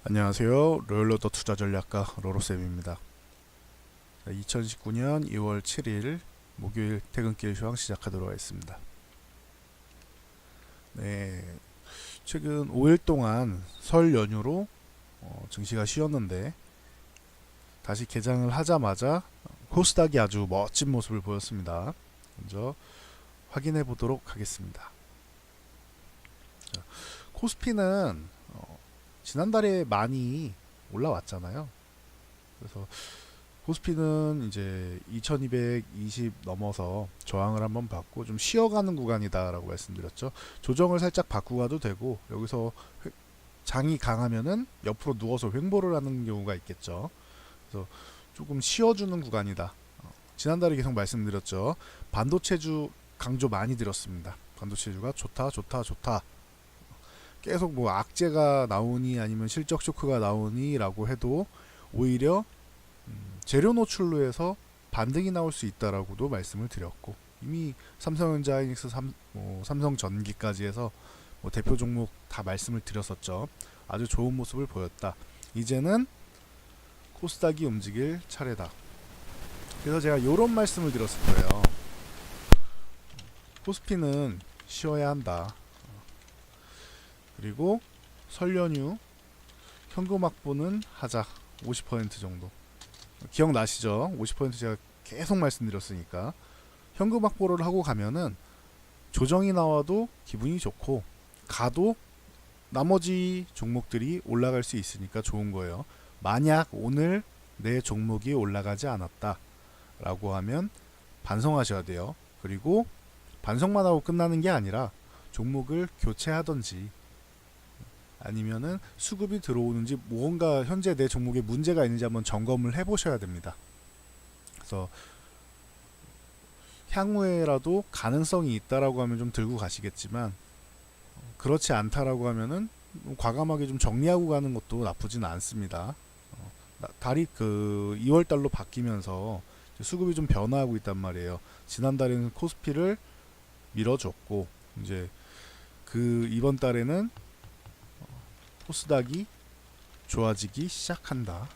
안녕하세요. 로열로더 투자전략가 로로쌤입니다. 2019년 2월 7일 목요일 퇴근길 휴양 시작하도록 하겠습니다. 네, 최근 5일 동안 설 연휴로 증시가 쉬었는데 다시 개장을 하자마자 코스닥이 아주 멋진 모습을 보였습니다. 먼저 확인해 보도록 하겠습니다. 코스피는 지난달에 많이 올라왔잖아요. 그래서 코스피는 이제 2220 넘어서 저항을 한번 받고 좀 쉬어가는 구간이다라고 말씀드렸죠. 조정을 살짝 받고 가도 되고, 여기서 장이 강하면은 옆으로 누워서 횡보를 하는 경우가 있겠죠. 그래서 조금 쉬어주는 구간이다. 지난달에 계속 말씀드렸죠. 반도체주 강조 많이 드렸습니다. 반도체주가 좋다 좋다 좋다, 계속 뭐 악재가 나오니 아니면 실적 쇼크가 나오니 라고 해도 오히려 재료 노출로 해서 반등이 나올 수 있다라고도 말씀을 드렸고, 이미 삼성전자, 하이닉스, 삼성전기까지 해서 뭐 대표 종목 다 말씀을 드렸었죠. 아주 좋은 모습을 보였다. 이제는 코스닥이 움직일 차례다. 그래서 제가 이런 말씀을 드렸을 거예요. 코스피는 쉬어야 한다. 그리고 설 연휴 현금 확보는 하자. 50% 정도. 기억나시죠? 50% 제가 계속 말씀드렸으니까. 현금 확보를 하고 가면은 조정이 나와도 기분이 좋고, 가도 나머지 종목들이 올라갈 수 있으니까 좋은 거예요. 만약 오늘 내 종목이 올라가지 않았다 라고 하면 반성하셔야 돼요. 그리고 반성만 하고 끝나는 게 아니라 종목을 교체하던지 아니면은 수급이 들어오는지, 무언가 현재 내 종목에 문제가 있는지 한번 점검을 해보셔야 됩니다. 그래서 향후에라도 가능성이 있다라고 하면 좀 들고 가시겠지만, 그렇지 않다라고 하면은 과감하게 좀 정리하고 가는 것도 나쁘진 않습니다. 달이 2월 달로 바뀌면서 수급이 좀 변화하고 있단 말이에요. 지난달에는 코스피를 밀어줬고, 이제 이번 달에는 코스닥이 좋아지기 시작한다.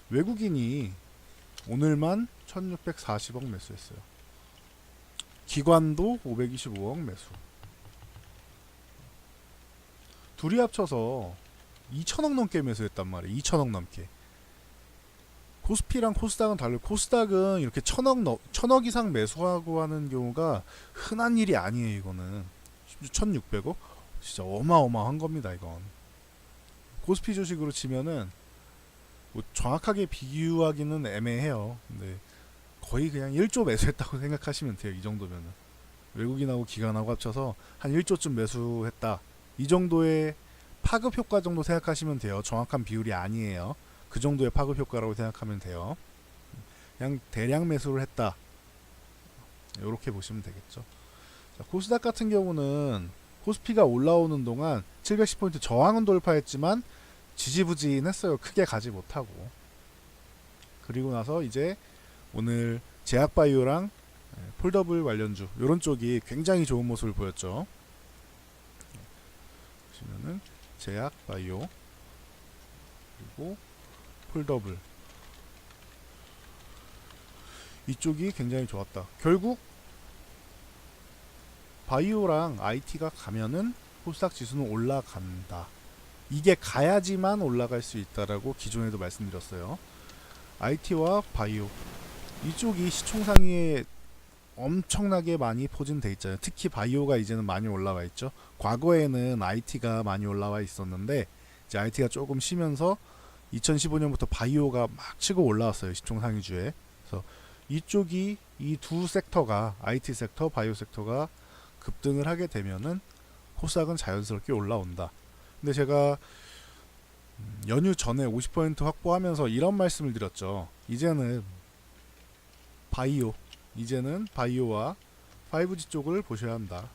외국인이 오늘만 1640억 매수했어요. 기관도 525억 매수. 둘이 합쳐서 2천억 넘게 매수했단 말이에요. 2천억 넘게. 코스피랑 코스닥은 달라요. 코스닥은 이렇게 천억 이상 매수하고 하는 경우가 흔한 일이 아니에요. 이거는 1600억? 진짜 어마어마한 겁니다. 이건 코스피 주식으로 치면은 뭐 정확하게 비교하기는 애매해요. 근데 거의 그냥 1조 매수했다고 생각하시면 돼요. 이 정도면은 외국인하고 기관하고 합쳐서 한 1조쯤 매수했다, 이 정도의 파급 효과 정도 생각하시면 돼요. 정확한 비율이 아니에요. 그 정도의 파급 효과라고 생각하면 돼요. 그냥 대량 매수를 했다, 이렇게 보시면 되겠죠. 자, 코스닥 같은 경우는 코스피가 올라오는 동안 710포인트 저항은 돌파했지만 지지부진했어요. 크게 가지 못하고. 그리고 나서 이제 오늘 제약바이오랑 폴더블 관련주 이런 쪽이 굉장히 좋은 모습을 보였죠. 보시면은 제약바이오 그리고 폴더블, 이쪽이 굉장히 좋았다. 결국 바이오랑 IT가 가면은 코스닥 지수는 올라간다. 이게 가야지만 올라갈 수 있다라고 기존에도 말씀드렸어요. IT와 바이오 이쪽이 시총상위에 엄청나게 많이 포진돼 있잖아요. 특히 바이오가 이제는 많이 올라와 있죠. 과거에는 IT가 많이 올라와 있었는데 이제 IT가 조금 쉬면서 2015년부터 바이오가 막 치고 올라왔어요. 시총상위주에. 그래서 이쪽이, 이 두 섹터가, IT 섹터, 바이오 섹터가 급등을 하게 되면은 코스닥은 자연스럽게 올라온다. 근데 제가 연휴 전에 50% 확보하면서 이런 말씀을 드렸죠. 이제는 바이오와 5G 쪽을 보셔야 한다.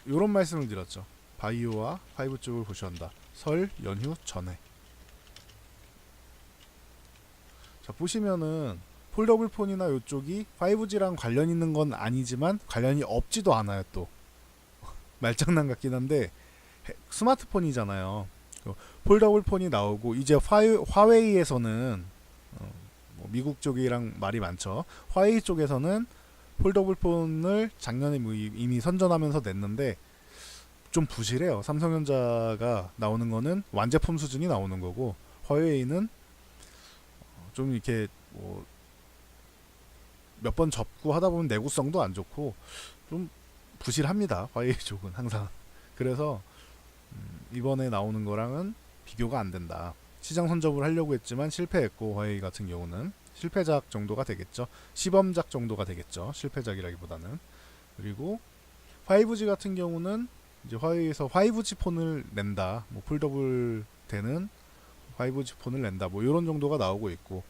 이런 말씀을 드렸죠. 바이오와 5G 쪽을 보셔야 한다. 설 연휴 전에. 자, 보시면은 폴더블 폰이나 이쪽이 5G랑 관련 있는 건 아니지만 관련이 없지도 않아요. 또 말장난 같긴 한데 스마트폰이잖아요. 폴더블 폰이 나오고 이제 화웨이에서는 뭐 미국 쪽이랑 말이 많죠. 화웨이 쪽에서는 폴더블 폰을 작년에 뭐 이미 선전하면서 냈는데 좀 부실해요. 삼성전자가 나오는 거는 완제품 수준이 나오는 거고 화웨이는 좀 이렇게 뭐 몇 번 접고 하다 보면 내구성도 안 좋고 좀 부실합니다. 화웨이 쪽은 항상. 그래서 이번에 나오는 거랑은 비교가 안 된다. 시장 선점을 하려고 했지만 실패했고 화웨이 같은 경우는 실패작 정도가 되겠죠. 시범작 정도가 되겠죠. 실패작이라기보다는. 그리고 5G 같은 경우는 이제 화웨이에서 5G 폰을 낸다. 뭐 폴더블 되는 5G 폰을 낸다. 뭐 이런 정도가 나오고 있고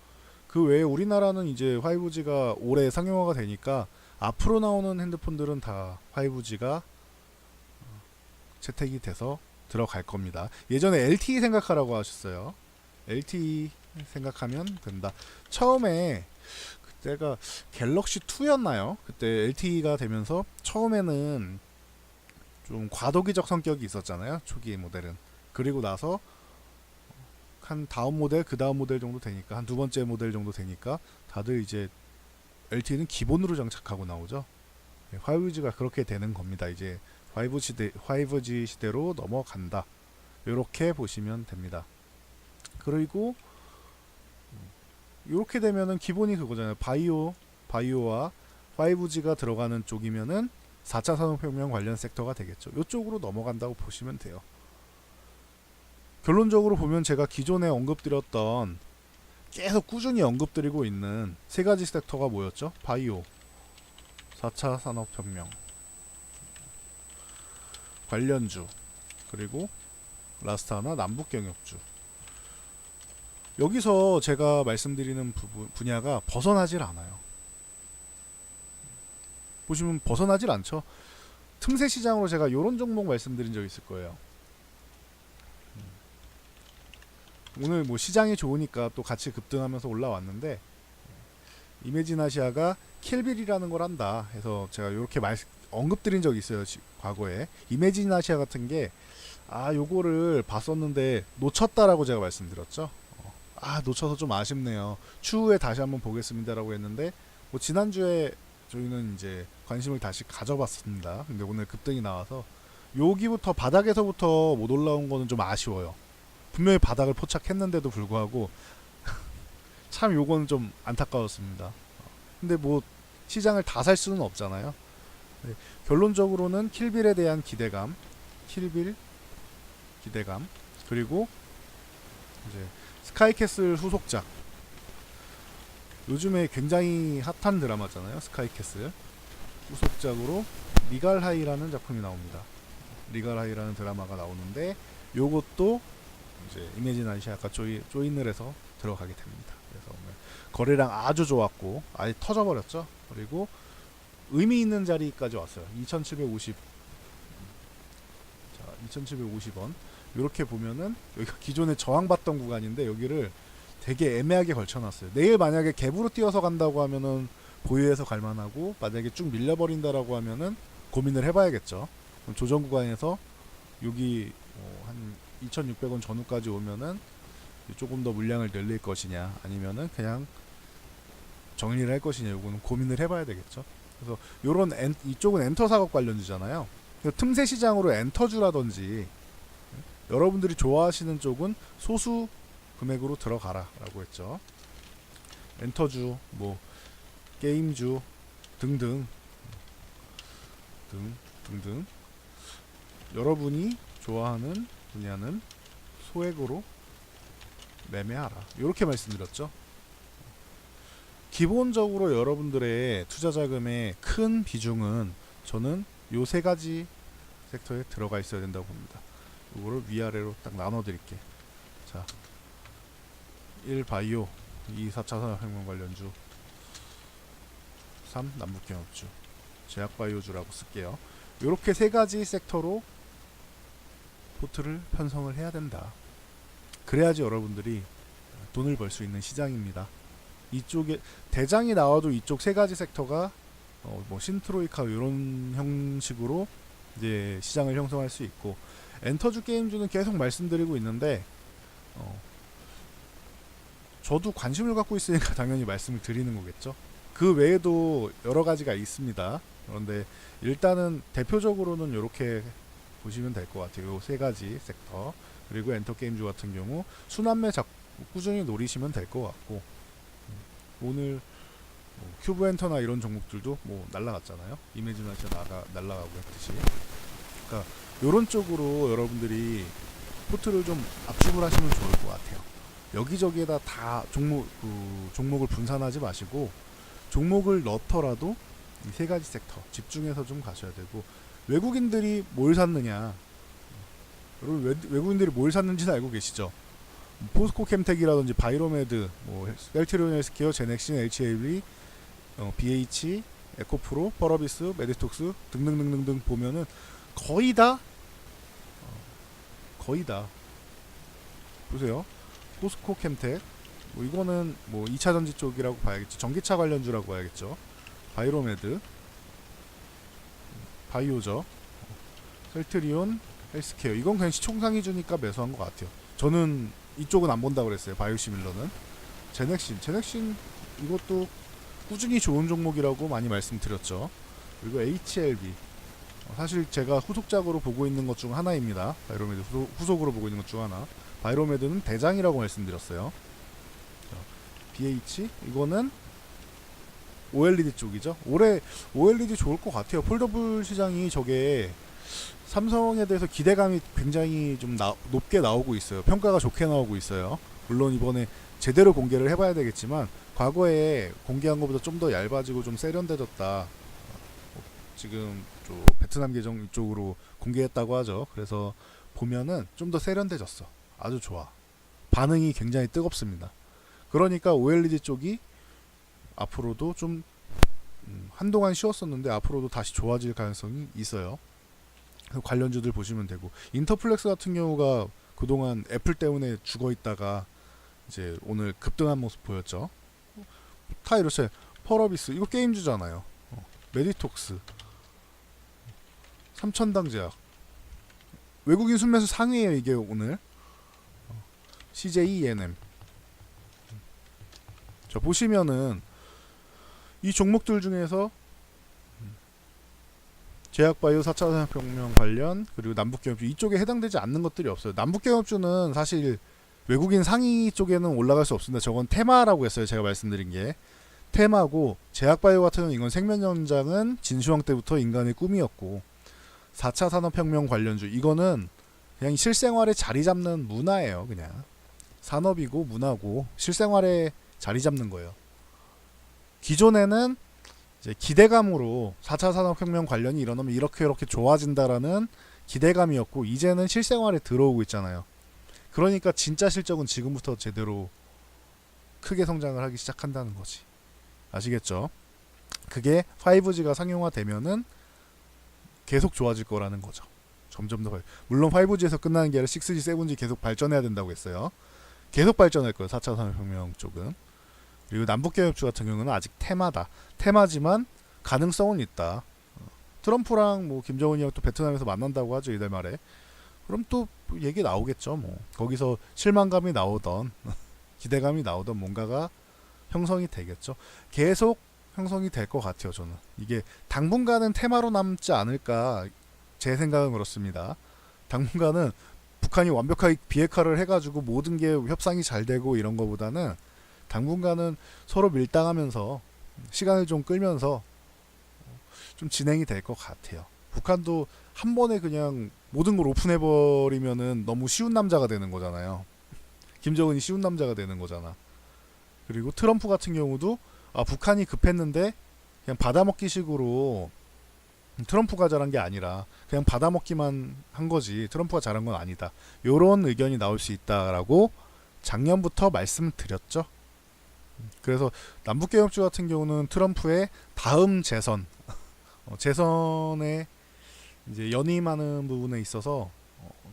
그 외에 우리나라는 이제 5G가 올해 상용화가 되니까 앞으로 나오는 핸드폰들은 다 5G가 채택이 돼서 들어갈 겁니다. 예전에 LTE 생각하라고 하셨어요. LTE 생각하면 된다. 처음에 그때가 갤럭시 2였나요? 그때 LTE가 되면서 처음에는 좀 과도기적 성격이 있었잖아요. 초기 모델은. 그리고 나서 한 다음 모델, 그 다음 모델 정도 되니까 한 두 번째 모델 정도 되니까 다들 이제 LTE는 기본으로 장착하고 나오죠. 5G가 그렇게 되는 겁니다. 이제 5G 시대로 넘어간다. 이렇게 보시면 됩니다. 그리고 이렇게 되면은 기본이 그거잖아요. 바이오와 5G가 들어가는 쪽이면은 4차 산업혁명 관련 섹터가 되겠죠. 이쪽으로 넘어간다고 보시면 돼요. 결론적으로 보면 제가 기존에 언급드렸던 계속 꾸준히 언급드리고 있는 세 가지 섹터가 뭐였죠? 바이오, 4차 산업혁명, 관련주, 그리고 라스트 하나 남북경협주. 여기서 제가 말씀드리는 분야가 벗어나질 않아요. 보시면 벗어나질 않죠. 틈새 시장으로 제가 이런 종목 말씀드린 적 있을 거예요. 오늘 뭐 시장이 좋으니까 또 같이 급등하면서 올라왔는데 이매진아시아가 킬빌이라는 걸 한다 해서 제가 이렇게 언급드린 적이 있어요. 과거에 이매진아시아 같은 게 요거를 봤었는데 놓쳤다라고 제가 말씀드렸죠. 놓쳐서 좀 아쉽네요. 추후에 다시 한번 보겠습니다라고 했는데 뭐 지난주에 저희는 이제 관심을 다시 가져봤습니다. 근데 오늘 급등이 나와서 여기부터 바닥에서부터 못 올라온 거는 좀 아쉬워요. 분명히 바닥을 포착했는데도 불구하고 참 요건 좀 안타까웠습니다. 근데 뭐 시장을 다 살 수는 없잖아요. 네, 결론적으로는 킬빌에 대한 기대감, 그리고 이제 스카이캐슬 후속작. 요즘에 굉장히 핫한 드라마잖아요. 스카이캐슬 후속작으로 리갈하이라는 작품이 나옵니다. 리갈하이라는 드라마가 나오는데 요것도 이제 이매진아시아 아까 조인을 해서 들어가게 됩니다. 그래서 오늘 거래량 아주 좋았고 아예 터져버렸죠. 그리고 의미 있는 자리까지 왔어요. 2,750. 자, 2,750원. 이렇게 보면은 여기가 기존에 저항받던 구간인데 여기를 되게 애매하게 걸쳐놨어요. 내일 만약에 갭으로 뛰어서 간다고 하면은 보유해서 갈만하고 만약에 쭉 밀려버린다라고 하면은 고민을 해봐야겠죠. 조정 구간에서 여기 한 2,600원 전후까지 오면은 조금 더 물량을 늘릴 것이냐 아니면은 그냥 정리를 할 것이냐 요거는 고민을 해봐야 되겠죠. 그래서 요런 이쪽은 엔터 작업 관련주잖아요. 틈새 시장으로 엔터주라든지 여러분들이 좋아하시는 쪽은 소수 금액으로 들어가라 라고 했죠. 엔터주, 뭐 게임주 등등 여러분이 좋아하는 분야는 소액으로 매매하라 이렇게 말씀드렸죠. 기본적으로 여러분들의 투자 자금의 큰 비중은 저는 요 세 가지 섹터에 들어가 있어야 된다고 봅니다. 이거를 위아래로 딱 나눠 드릴게. 자, 1 바이오, 2 4차 산업혁명 관련주, 3 남북경협주, 제약바이오주라고 쓸게요. 이렇게 세 가지 섹터로 포트를 편성을 해야 된다. 그래야지 여러분들이 돈을 벌 수 있는 시장입니다. 이쪽에 대장이 나와도 이쪽 세 가지 섹터가 뭐 신트로이카 이런 형식으로 이제 시장을 형성할 수 있고 엔터주 게임주는 계속 말씀드리고 있는데 저도 관심을 갖고 있으니까 당연히 말씀을 드리는 거겠죠. 그 외에도 여러 가지가 있습니다. 그런데 일단은 대표적으로는 이렇게 보시면 될 것 같아요. 세 가지 섹터, 그리고 엔터게임주 같은 경우 순환매 꾸준히 노리시면 될 것 같고, 오늘 큐브 엔터나 이런 종목들도 뭐 날라갔잖아요. 이미지나이션 날라가고 했듯이. 그러니까 이런 쪽으로 여러분들이 포트를 좀 압축을 하시면 좋을 것 같아요. 여기저기에다 다 종목을 분산하지 마시고, 종목을 넣더라도 이 세 가지 섹터 집중해서 좀 가셔야 되고, 외국인들이 뭘 샀느냐, 여러분 외국인들이 뭘 샀는지는 알고 계시죠? 포스코 캠텍이라든지 바이로메드, 뭐 셀트리온 헬스케어, 제넥신, HLB, BH, 에코프로, 퍼러비스, 메디톡스 등등등등등 보면은 거의 다 보세요. 포스코 캠텍, 뭐 이거는 뭐 2차 전지 쪽이라고 봐야겠죠. 전기차 관련주라고 봐야겠죠. 바이로메드, 바이오저, 셀트리온, 헬스케어, 이건 그냥 시총상위주니까 매수한 것 같아요. 저는 이쪽은 안 본다고 그랬어요. 바이오시밀러는. 제넥신 이것도 꾸준히 좋은 종목이라고 많이 말씀드렸죠. 그리고 HLB, 사실 제가 후속작으로 보고 있는 것 중 하나입니다. 바이로메드 후속으로 보고 있는 것 중 하나. 바이로메드는 대장이라고 말씀드렸어요. BH, 이거는 OLED 쪽이죠. 올해 OLED 좋을 것 같아요. 폴더블 시장이 저게 삼성에 대해서 기대감이 굉장히 좀 높게 나오고 있어요. 평가가 좋게 나오고 있어요. 물론 이번에 제대로 공개를 해봐야 되겠지만, 과거에 공개한 것보다 좀 더 얇아지고 좀 세련돼졌다. 지금 베트남 계정 이쪽으로 공개했다고 하죠. 그래서 보면은 좀 더 세련돼졌어. 아주 좋아. 반응이 굉장히 뜨겁습니다. 그러니까 OLED 쪽이 앞으로도 좀 한동안 쉬었었는데 앞으로도 다시 좋아질 가능성이 있어요. 관련주들 보시면 되고, 인터플렉스 같은 경우가 그동안 애플 때문에 죽어 있다가 이제 오늘 급등한 모습 보였죠. 다 이렇게. 퍼러비스, 이거 게임주잖아요. 메디톡스, 삼천당제약, 외국인 순매수 상위에요 이게 오늘. CJENM. 자, 보시면은 이 종목들 중에서 제약바이오, 4차 산업혁명 관련, 그리고 남북경협주, 이쪽에 해당되지 않는 것들이 없어요. 남북경협주는 사실 외국인 상위 쪽에는 올라갈 수 없습니다. 저건 테마라고 했어요. 제가 말씀드린 게 테마고, 제약바이오 같은 경우는 이건 생명연장은 진수형 때부터 인간의 꿈이었고, 4차 산업혁명 관련주, 이거는 그냥 실생활에 자리 잡는 문화예요. 그냥 산업이고 문화고 실생활에 자리 잡는 거예요. 기존에는 이제 기대감으로 4차 산업혁명 관련이 일어나면 이렇게 좋아진다라는 기대감이었고, 이제는 실생활에 들어오고 있잖아요. 그러니까 진짜 실적은 지금부터 제대로 크게 성장을 하기 시작한다는 거지. 아시겠죠? 그게 5G가 상용화되면은 계속 좋아질 거라는 거죠. 점점 더. 물론 5G에서 끝나는 게 아니라 6G, 7G 계속 발전해야 된다고 했어요. 계속 발전할 거예요. 4차 산업혁명 쪽은. 그리고 남북경협주 같은 경우는 아직 테마다. 테마지만 가능성은 있다. 트럼프랑 뭐 김정은이 형 또 베트남에서 만난다고 하죠, 이달 말에. 그럼 또 얘기 나오겠죠. 뭐 거기서 실망감이 나오던 기대감이 나오던 뭔가가 형성이 되겠죠. 계속 형성이 될 것 같아요. 저는 이게 당분간은 테마로 남지 않을까, 제 생각은 그렇습니다. 당분간은 북한이 완벽하게 비핵화를 해가지고 모든 게 협상이 잘 되고 이런 거보다는 당분간은 서로 밀당하면서 시간을 좀 끌면서 좀 진행이 될 것 같아요. 북한도 한 번에 그냥 모든 걸 오픈해버리면은 너무 쉬운 남자가 되는 거잖아요. 김정은이 쉬운 남자가 되는 거잖아. 그리고 트럼프 같은 경우도 북한이 급했는데 그냥 받아먹기 식으로, 트럼프가 잘한 게 아니라 그냥 받아먹기만 한 거지 트럼프가 잘한 건 아니다, 요런 의견이 나올 수 있다라고 작년부터 말씀드렸죠. 그래서 남북경협주 같은 경우는 트럼프의 다음 재선에 이제 연임하는 부분에 있어서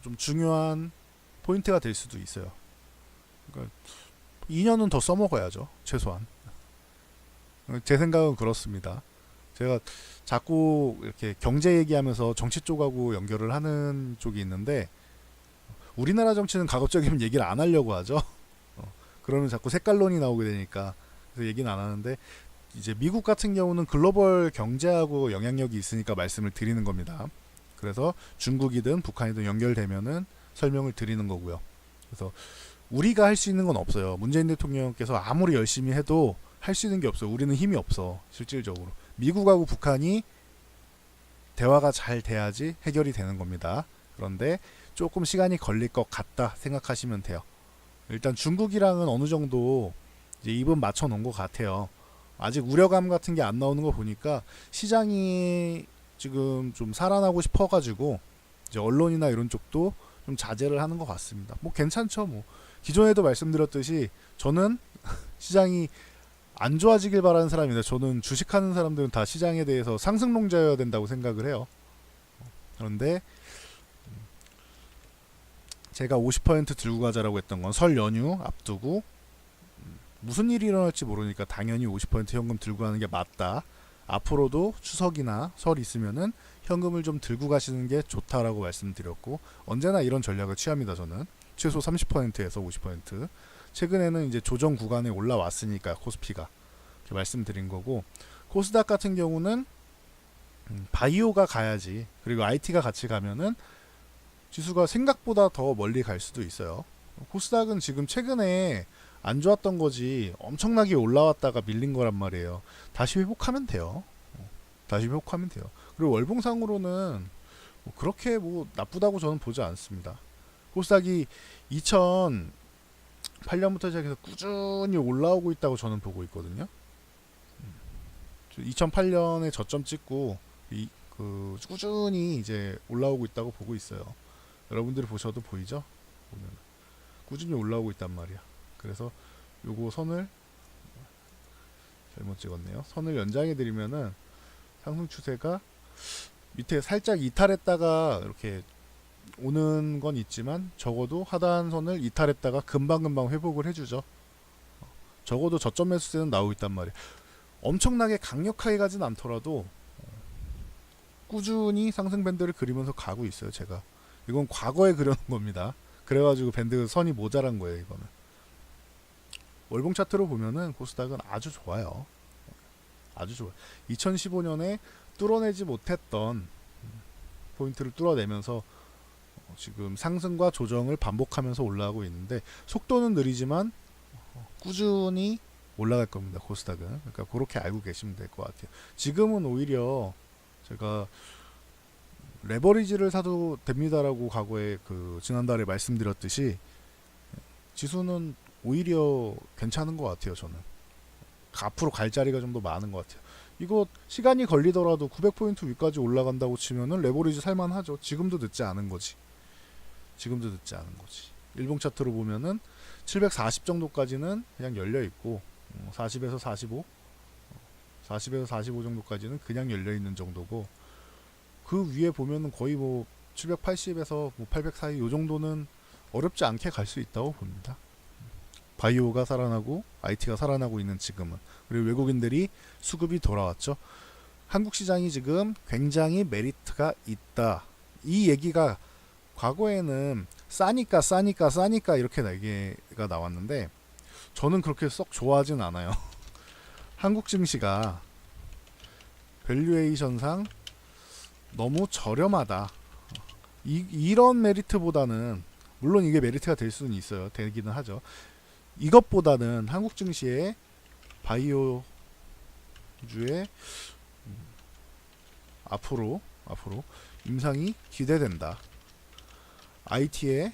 좀 중요한 포인트가 될 수도 있어요. 그러니까 2년은 더 써먹어야죠, 최소한. 제 생각은 그렇습니다. 제가 자꾸 이렇게 경제 얘기하면서 정치 쪽하고 연결을 하는 쪽이 있는데 우리나라 정치는 가급적이면 얘기를 안 하려고 하죠. 그러면 자꾸 색깔론이 나오게 되니까 그래서 얘기는 안 하는데 이제 미국 같은 경우는 글로벌 경제하고 영향력이 있으니까 말씀을 드리는 겁니다. 그래서 중국이든 북한이든 연결되면은 설명을 드리는 거고요. 그래서 우리가 할 수 있는 건 없어요. 문재인 대통령께서 아무리 열심히 해도 할 수 있는 게 없어요. 우리는 힘이 없어. 실질적으로. 미국하고 북한이 대화가 잘 돼야지 해결이 되는 겁니다. 그런데 조금 시간이 걸릴 것 같다 생각하시면 돼요. 일단 중국이랑은 어느 정도 이제 입은 맞춰 놓은 것 같아요. 아직 우려감 같은 게 안 나오는 거 보니까 시장이 지금 좀 살아나고 싶어가지고 이제 언론이나 이런 쪽도 좀 자제를 하는 것 같습니다. 뭐 괜찮죠. 뭐 기존에도 말씀드렸듯이 저는 시장이 안 좋아지길 바라는 사람인데 저는 주식하는 사람들은 다 시장에 대해서 상승론자여야 된다고 생각을 해요. 그런데 제가 50% 들고 가자라고 했던 건 설 연휴 앞두고 무슨 일이 일어날지 모르니까 당연히 50% 현금 들고 가는 게 맞다. 앞으로도 추석이나 설 있으면은 현금을 좀 들고 가시는 게 좋다라고 말씀드렸고 언제나 이런 전략을 취합니다. 저는 최소 30%에서 50%. 최근에는 이제 조정 구간에 올라왔으니까 코스피가 이렇게 말씀드린 거고 코스닥 같은 경우는 바이오가 가야지 그리고 IT가 같이 가면은 지수가 생각보다 더 멀리 갈 수도 있어요. 코스닥은 지금 최근에 안 좋았던 거지 엄청나게 올라왔다가 밀린 거란 말이에요. 다시 회복하면 돼요. 다시 회복하면 돼요. 그리고 월봉상으로는 뭐 그렇게 뭐 나쁘다고 저는 보지 않습니다. 코스닥이 2008년부터 시작해서 꾸준히 올라오고 있다고 저는 보고 있거든요. 2008년에 저점 찍고 꾸준히 이제 올라오고 있다고 보고 있어요. 여러분들이 보셔도 보이죠? 보면 꾸준히 올라오고 있단 말이야. 그래서 요거 선을 잘못 찍었네요. 선을 연장해 드리면은 상승 추세가 밑에 살짝 이탈했다가 이렇게 오는 건 있지만 적어도 하단선을 이탈했다가 금방금방 회복을 해주죠. 적어도 저점 매수세는 나오고 있단 말이에요. 엄청나게 강력하게 가진 않더라도 꾸준히 상승 밴드를 그리면서 가고 있어요. 제가 이건 과거에 그려놓은 겁니다. 그래가지고 밴드 선이 모자란 거예요. 이거는 월봉 차트로 보면은 코스닥은 아주 좋아요. 아주 좋아요. 2015년에 뚫어내지 못했던 포인트를 뚫어내면서 지금 상승과 조정을 반복하면서 올라가고 있는데 속도는 느리지만 꾸준히 올라갈 겁니다. 코스닥은. 그러니까 그렇게 알고 계시면 될 것 같아요. 지금은 오히려 제가 레버리지를 사도 됩니다라고 과거에 지난달에 말씀드렸듯이 지수는 오히려 괜찮은 것 같아요. 저는 앞으로 갈 자리가 좀 더 많은 것 같아요. 이거 시간이 걸리더라도 900포인트 위까지 올라간다고 치면은 레버리지 살만하죠. 지금도 늦지 않은 거지. 지금도 늦지 않은 거지. 일봉 차트로 보면은 740 정도까지는 그냥 열려 있고 40에서 45 40에서 45 정도까지는 그냥 열려 있는 정도고 그 위에 보면은 거의 뭐 780에서 뭐 800 사이 요 정도는 어렵지 않게 갈 수 있다고 봅니다. 바이오가 살아나고 IT가 살아나고 있는 지금은. 그리고 외국인들이 수급이 돌아왔죠. 한국 시장이 지금 굉장히 메리트가 있다. 이 얘기가 과거에는 싸니까 이렇게 얘기가 나왔는데 저는 그렇게 썩 좋아하진 않아요. 한국 증시가 밸류에이션상 너무 저렴하다. 이런 메리트보다는 물론 이게 메리트가 될 수는 있어요. 되기는 하죠. 이것보다는 한국 증시의 바이오주의 앞으로 임상이 기대된다. IT의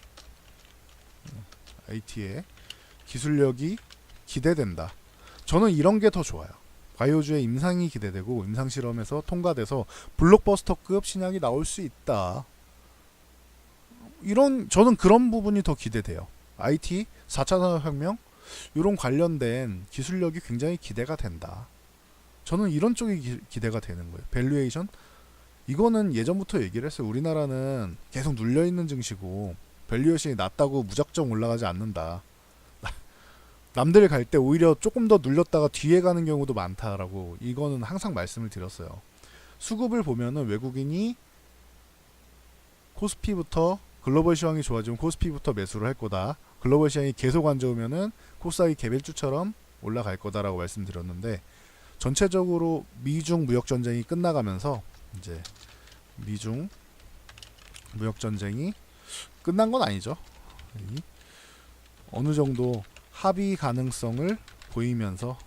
기술력이 기대된다. 저는 이런 게 더 좋아요. 바이오주의 임상이 기대되고 임상 실험에서 통과돼서 블록버스터급 신약이 나올 수 있다. 저는 그런 부분이 더 기대돼요. IT 4차 산업혁명 이런 관련된 기술력이 굉장히 기대가 된다. 저는 이런 쪽이 기대가 되는 거예요. 밸류에이션 이거는 예전부터 얘기를 했어요. 우리나라는 계속 눌려있는 증시고 밸류에이션이 낮다고 무작정 올라가지 않는다. 남들 갈 때 오히려 조금 더 눌렸다가 뒤에 가는 경우도 많다라고 이거는 항상 말씀을 드렸어요. 수급을 보면은 외국인이 코스피부터 글로벌 시황이 좋아지면 코스피부터 매수를 할 거다. 글로벌 시황이 계속 안 좋으면은 코스닥이 개별주처럼 올라갈 거다라고 말씀드렸는데 전체적으로 미중 무역 전쟁이 끝나가면서 이제 미중 무역 전쟁이 끝난 건 아니죠. 어느 정도 합의 가능성을 보이면서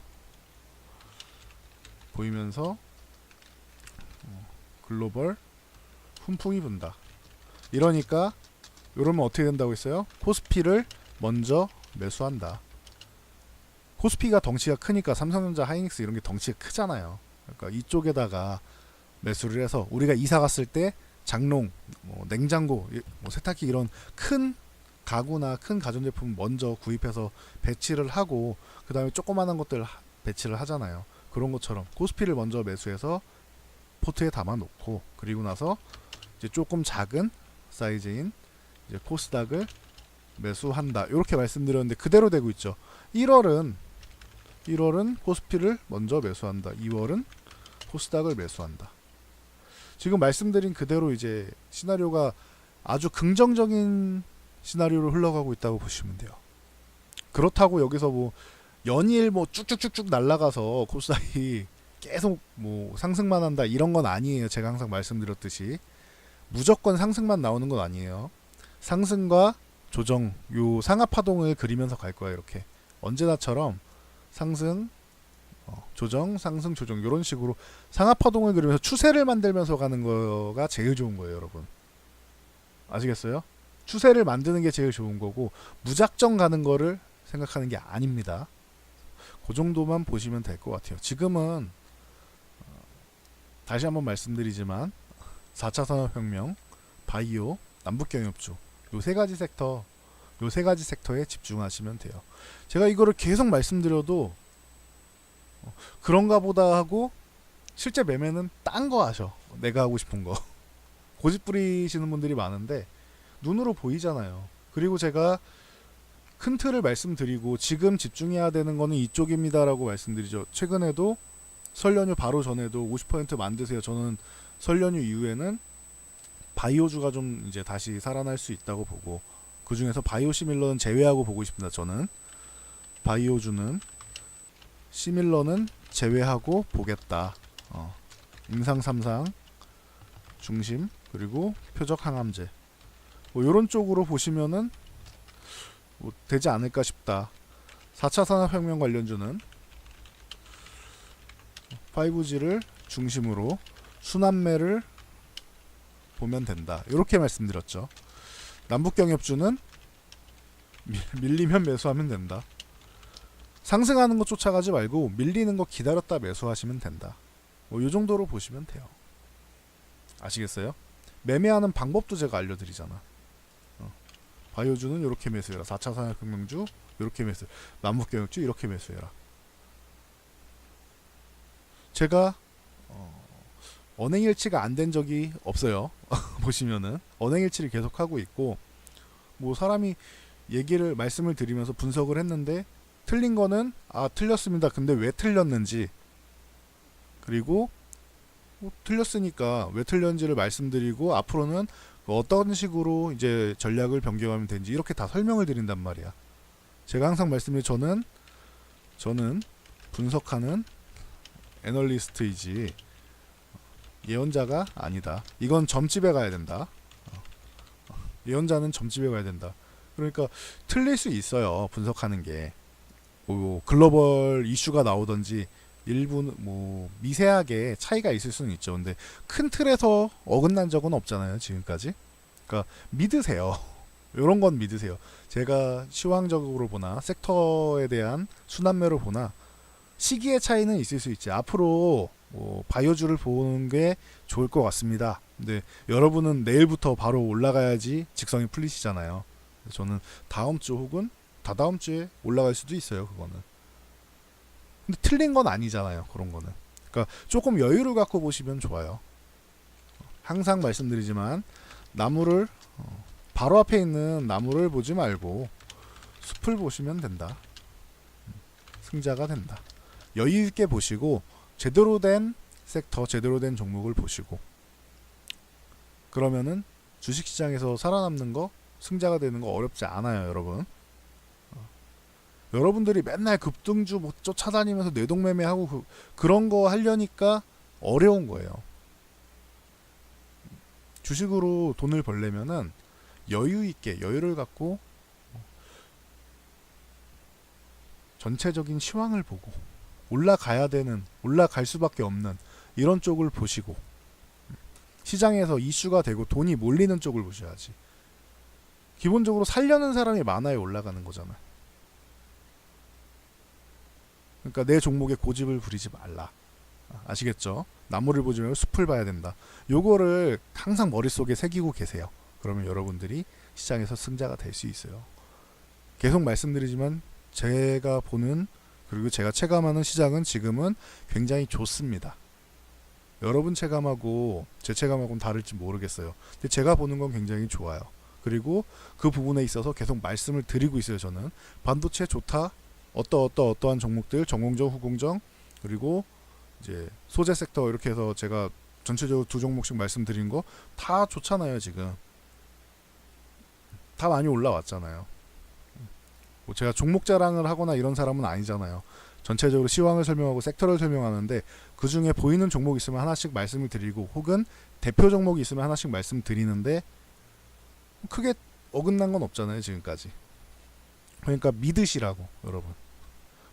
글로벌 훈풍이 분다. 이러니까 이러면 어떻게 된다고 했어요? 코스피를 먼저 매수한다. 코스피가 덩치가 크니까 삼성전자, 하이닉스 이런 게 덩치가 크잖아요. 그러니까 이쪽에다가 매수를 해서 우리가 이사 갔을 때 장롱, 뭐 냉장고, 뭐 세탁기 이런 큰 가구나 큰 가전제품 먼저 구입해서 배치를 하고 그 다음에 조그만한 것들 배치를 하잖아요. 그런 것처럼 코스피를 먼저 매수해서 포트에 담아 놓고 그리고 나서 이제 조금 작은 사이즈인 이제 코스닥을 매수한다. 이렇게 말씀드렸는데 그대로 되고 있죠. 1월은 코스피를 먼저 매수한다. 2월은 코스닥을 매수한다. 지금 말씀드린 그대로 이제 시나리오가 아주 긍정적인 시나리오로 흘러가고 있다고 보시면 돼요. 그렇다고 여기서 뭐 연일 뭐 쭉쭉쭉쭉 날아가서 코스닥이 계속 뭐 상승만 한다 이런 건 아니에요. 제가 항상 말씀드렸듯이 무조건 상승만 나오는 건 아니에요. 상승과 조정, 요 상하파동을 그리면서 갈 거예요. 이렇게 언제나처럼 상승, 조정, 상승, 조정 이런 식으로 상하파동을 그리면서 추세를 만들면서 가는 거가 제일 좋은 거예요, 여러분. 아시겠어요? 추세를 만드는 게 제일 좋은 거고 무작정 가는 거를 생각하는 게 아닙니다. 그 정도만 보시면 될 것 같아요. 지금은 다시 한번 말씀드리지만 4차 산업혁명, 바이오, 남북경협주 요 세 가지 섹터에 집중하시면 돼요. 제가 이거를 계속 말씀드려도 그런가 보다 하고 실제 매매는 딴 거 하셔. 내가 하고 싶은 거. 고집 부리시는 분들이 많은데 눈으로 보이잖아요. 그리고 제가 큰 틀을 말씀드리고 지금 집중해야 되는 거는 이쪽입니다라고 말씀드리죠. 최근에도 설 연휴 바로 전에도 50% 만드세요. 저는 설 연휴 이후에는 바이오주가 좀 이제 다시 살아날 수 있다고 보고 그 중에서 바이오 시밀러는 제외하고 보고 있습니다. 저는 바이오주는 시밀러는 제외하고 보겠다. 임상 3상 중심 그리고 표적 항암제 뭐 이런 쪽으로 보시면은 뭐 되지 않을까 싶다. 4차 산업혁명 관련주는 5G를 중심으로 순환매를 보면 된다. 이렇게 말씀드렸죠. 남북경협주는 밀리면 매수하면 된다. 상승하는 거 쫓아가지 말고 밀리는 거 기다렸다 매수하시면 된다. 뭐 이 정도로 보시면 돼요. 아시겠어요? 매매하는 방법도 제가 알려드리잖아. 바이오주는 이렇게 매수해라. 4차 산업혁명주 이렇게 매수. 남북경협주 이렇게 매수해라. 제가 언행일치가 안 된 적이 없어요. 보시면은 언행일치를 계속 하고 있고 뭐 사람이 말씀을 드리면서 분석을 했는데 틀린 거는 틀렸습니다. 근데 왜 틀렸는지 그리고 틀렸으니까 왜 틀렸는지를 말씀드리고 앞으로는 어떤 식으로 이제 전략을 변경하면 되는지 이렇게 다 설명을 드린단 말이야. 제가 항상 말씀드린 저는 분석하는 애널리스트이지 예언자가 아니다. 이건 점집에 가야 된다. 예언자는 점집에 가야 된다. 그러니까 틀릴 수 있어요. 분석하는 게. 뭐 글로벌 이슈가 나오든지 일부 뭐 미세하게 차이가 있을 수는 있죠. 근데 큰 틀에서 어긋난 적은 없잖아요. 지금까지. 그러니까 믿으세요. 이런 건 믿으세요. 제가 시황적으로 보나 섹터에 대한 순환매로 보나 시기의 차이는 있을 수 있지. 앞으로 바이오주를 보는 게 좋을 것 같습니다. 근데 여러분은 내일부터 바로 올라가야지 직성이 풀리시잖아요. 저는 다음 주 혹은 다다음 주에 올라갈 수도 있어요. 그거는. 근데 틀린 건 아니잖아요. 그런 거는. 그러니까 조금 여유를 갖고 보시면 좋아요. 항상 말씀드리지만 나무를 바로 앞에 있는 나무를 보지 말고 숲을 보시면 된다. 승자가 된다. 여유 있게 보시고 제대로 된 섹터, 제대로 된 종목을 보시고 그러면은 주식시장에서 살아남는 거, 승자가 되는 거 어렵지 않아요, 여러분. 여러분들이 맨날 급등주 뭐 쫓아다니면서 뇌동매매하고 그런 거 하려니까 어려운 거예요. 주식으로 돈을 벌려면은 여유 있게, 여유를 갖고 전체적인 시황을 보고 올라가야 되는, 올라갈 수밖에 없는 이런 쪽을 보시고 시장에서 이슈가 되고 돈이 몰리는 쪽을 보셔야지. 기본적으로 살려는 사람이 많아야 올라가는 거잖아. 그러니까 내 종목에 고집을 부리지 말라. 아시겠죠? 나무를 보지 말고 숲을 봐야 된다. 요거를 항상 머릿속에 새기고 계세요. 그러면 여러분들이 시장에서 승자가 될 수 있어요. 계속 말씀드리지만 제가 보는 그리고 제가 체감하는 시장은 지금은 굉장히 좋습니다. 여러분 체감하고 제 체감하고는 다를지 모르겠어요. 근데 제가 보는 건 굉장히 좋아요. 그리고 그 부분에 있어서 계속 말씀을 드리고 있어요. 저는 반도체 좋다. 어떠한 종목들, 전공정, 후공정, 그리고 이제 소재 섹터 이렇게 해서 제가 전체적으로 두 종목씩 말씀드린 거 다 좋잖아요. 지금 다 많이 올라왔잖아요. 뭐 제가 종목 자랑을 하거나 이런 사람은 아니잖아요. 전체적으로 시황을 설명하고 섹터를 설명하는데 그 중에 보이는 종목 있으면 하나씩 말씀을 드리고 혹은 대표 종목이 있으면 하나씩 말씀드리는데 크게 어긋난 건 없잖아요. 지금까지. 그러니까 믿으시라고 여러분.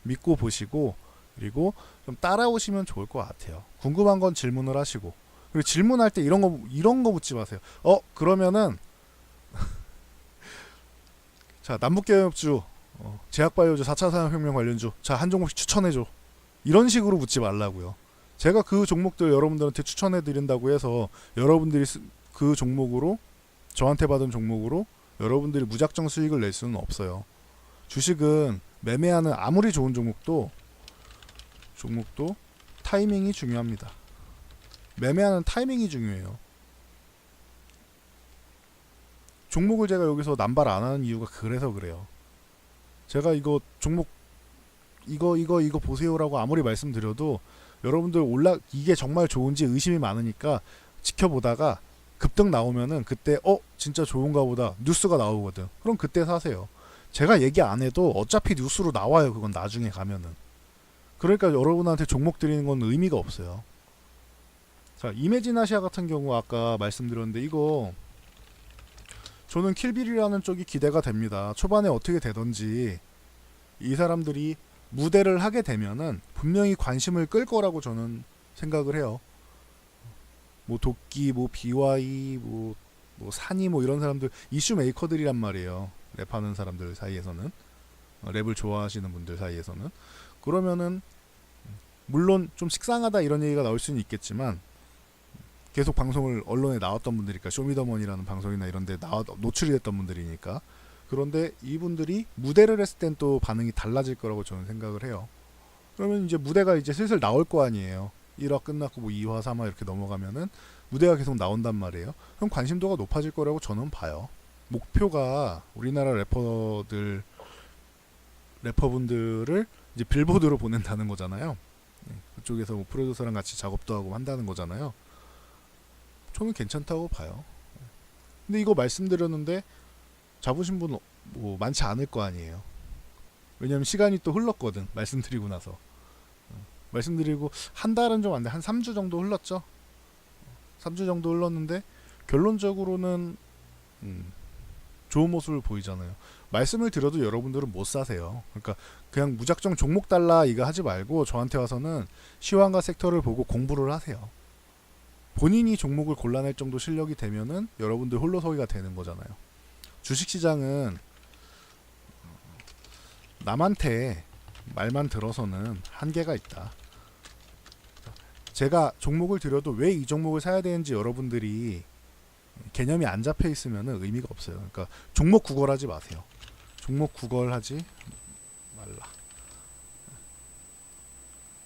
믿고 보시고 그리고 좀 따라오시면 좋을 것 같아요. 궁금한 건 질문을 하시고 그리고 질문할 때 이런 거 묻지 마세요. 그러면은 자 남북개혁주 제약바이오주 4차 산업혁명 관련주 자 한 종목씩 추천해줘 이런 식으로 묻지 말라고요. 제가 그 종목들 여러분들한테 추천해드린다고 해서 여러분들이 그 종목으로 저한테 받은 종목으로 여러분들이 무작정 수익을 낼 수는 없어요. 주식은 매매하는 아무리 좋은 종목도 타이밍이 중요합니다. 매매하는 타이밍이 중요해요. 종목을 제가 여기서 남발 안 하는 이유가 그래서 그래요. 제가 이거 종목 이거 보세요라고 아무리 말씀드려도 여러분들 이게 정말 좋은지 의심이 많으니까 지켜보다가 급등 나오면은 그때 진짜 좋은가 보다 뉴스가 나오거든. 그럼 그때 사세요. 제가 얘기 안 해도 어차피 뉴스로 나와요. 그건 나중에 가면은. 그러니까 여러분한테 종목 드리는 건 의미가 없어요. 자, 이매진아시아 같은 경우 아까 말씀드렸는데 이거 저는 킬빌이라는 쪽이 기대가 됩니다. 초반에 어떻게 되던지 이 사람들이 무대를 하게 되면은 분명히 관심을 끌 거라고 저는 생각을 해요. 뭐 도끼, 뭐 BY, 뭐 산이 뭐 이런 사람들 이슈 메이커들이란 말이에요. 랩하는 사람들 사이에서는 랩을 좋아하시는 분들 사이에서는 그러면은 물론 좀 식상하다 이런 얘기가 나올 수는 있겠지만 계속 방송을 언론에 나왔던 분들이니까 쇼미더머니라는 방송이나 이런 데 노출이 됐던 분들이니까 그런데 이분들이 무대를 했을 땐 또 반응이 달라질 거라고 저는 생각을 해요. 그러면 이제 무대가 이제 슬슬 나올 거 아니에요. 1화 끝났고 뭐 2화 3화 이렇게 넘어가면은 무대가 계속 나온단 말이에요. 그럼 관심도가 높아질 거라고 저는 봐요. 목표가 우리나라 래퍼분들을 이제 빌보드로 보낸다는 거잖아요. 그쪽에서 뭐 프로듀서랑 같이 작업도 하고 한다는 거잖아요. 저는 괜찮다고 봐요. 근데 이거 말씀드렸는데 잡으신 분 뭐 많지 않을 거 아니에요. 왜냐면 시간이 또 흘렀거든. 말씀드리고 나서. 말씀드리고 한 달은 좀 안 돼. 한 3주 정도 흘렀죠. 3주 정도 흘렀는데 결론적으로는 좋은 모습을 보이잖아요. 말씀을 드려도 여러분들은 못 사세요. 그러니까 그냥 무작정 종목 달라 이거 하지 말고 저한테 와서는 시황과 섹터를 보고 공부를 하세요. 본인이 종목을 골라낼 정도 실력이 되면은 여러분들 홀로서기가 되는 거잖아요. 주식시장은 남한테 말만 들어서는 한계가 있다. 제가 종목을 드려도 왜 이 종목을 사야 되는지 여러분들이 개념이 안 잡혀 있으면 의미가 없어요. 그러니까 종목 구걸하지 마세요. 종목 구걸하지 말라.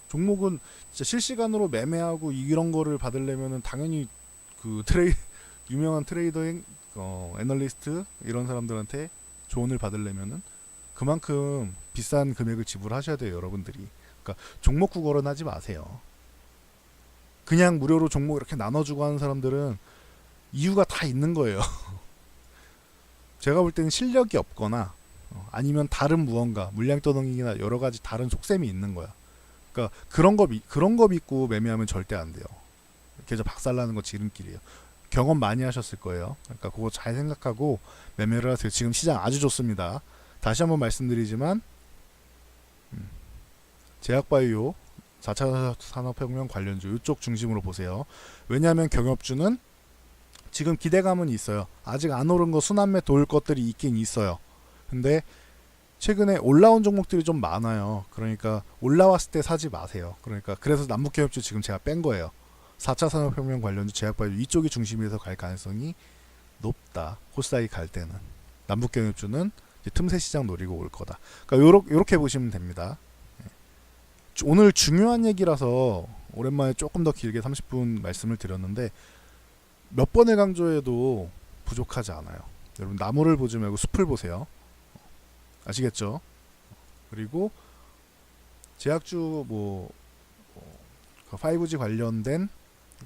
종목은 진짜 실시간으로 매매하고 이런 거를 받으려면은 당연히 그 유명한 트레이더 애널리스트 이런 사람들한테 조언을 받으려면은 그만큼 비싼 금액을 지불하셔야 돼요, 여러분들이. 그러니까 종목 구걸은 하지 마세요. 그냥 무료로 종목 이렇게 나눠주고 하는 사람들은 이유가 다 있는 거예요. 제가 볼 때는 실력이 없거나 아니면 다른 무언가 물량 떠넘기기나 여러 가지 다른 속셈이 있는 거야. 그러니까 그런 거 믿고 매매하면 절대 안 돼요. 계속 박살나는 거 지름길이에요. 경험 많이 하셨을 거예요. 그러니까 그거 잘 생각하고 매매를 하세요. 지금 시장 아주 좋습니다. 다시 한번 말씀드리지만 제약바이오 4차 산업혁명 관련주 이쪽 중심으로 보세요. 왜냐하면 경협주는 지금 기대감은 있어요. 아직 안 오른 거 순환매 돌 것들이 있긴 있어요. 근데 최근에 올라온 종목들이 좀 많아요. 그러니까 올라왔을 때 사지 마세요. 그러니까 그래서 남북경협주 지금 제가 뺀 거예요. 4차 산업혁명 관련주 제약바이오 이쪽이 중심에서 갈 가능성이 높다. 코스닥이 갈 때는. 남북경협주는 틈새 시장 노리고 올 거다. 그러니까 요렇게 보시면 됩니다. 오늘 중요한 얘기라서 오랜만에 조금 더 길게 30분 말씀을 드렸는데 몇 번을 강조해도 부족하지 않아요. 여러분 나무를 보지 말고 숲을 보세요. 아시겠죠? 그리고 제약주 5G 관련된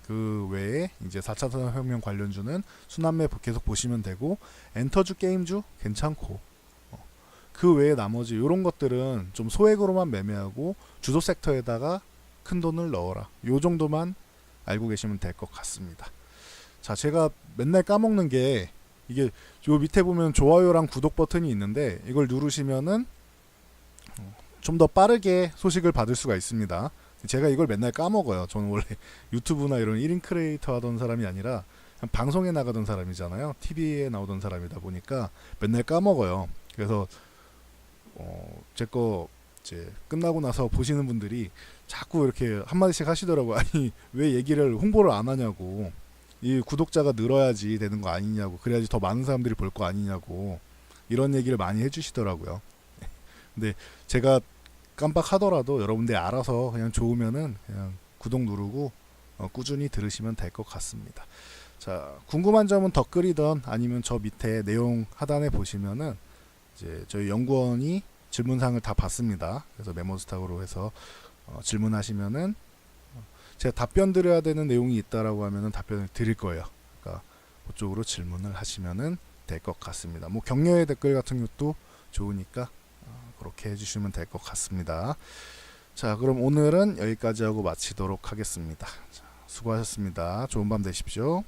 그 외에 이제 4차 산업혁명 관련주는 순환매 계속 보시면 되고 엔터주 게임주 괜찮고 그 외에 나머지 이런 것들은 좀 소액으로만 매매하고 주도 섹터에다가 큰 돈을 넣어라. 요 정도만 알고 계시면 될 것 같습니다. 자, 제가 맨날 까먹는 게 이게 요 밑에 보면 좋아요랑 구독 버튼이 있는데 이걸 누르시면은 좀 더 빠르게 소식을 받을 수가 있습니다. 제가 이걸 맨날 까먹어요. 저는 원래 유튜브나 이런 1인 크리에이터 하던 사람이 아니라 방송에 나가던 사람이잖아요. TV에 나오던 사람이다 보니까 맨날 까먹어요. 그래서 제 거 이제 끝나고 나서 보시는 분들이 자꾸 이렇게 한마디씩 하시더라고요. 아니 왜 얘기를 홍보를 안 하냐고. 이 구독자가 늘어야지 되는 거 아니냐고. 그래야지 더 많은 사람들이 볼 거 아니냐고. 이런 얘기를 많이 해주시더라고요. 근데 제가 깜빡하더라도 여러분들이 알아서 그냥 좋으면은 그냥 구독 누르고 꾸준히 들으시면 될 것 같습니다. 자, 궁금한 점은 댓글이든 아니면 저 밑에 내용 하단에 보시면은 이제 저희 연구원이 질문사항을 다 받습니다. 그래서 메모스탁으로 해서 질문하시면은 제가 답변 드려야 되는 내용이 있다라고 하면은 답변을 드릴 거예요. 그러니까 그쪽으로 질문을 하시면은 될 것 같습니다. 뭐 격려의 댓글 같은 것도 좋으니까 그렇게 해주시면 될 것 같습니다. 자, 그럼 오늘은 여기까지 하고 마치도록 하겠습니다. 자, 수고하셨습니다. 좋은 밤 되십시오.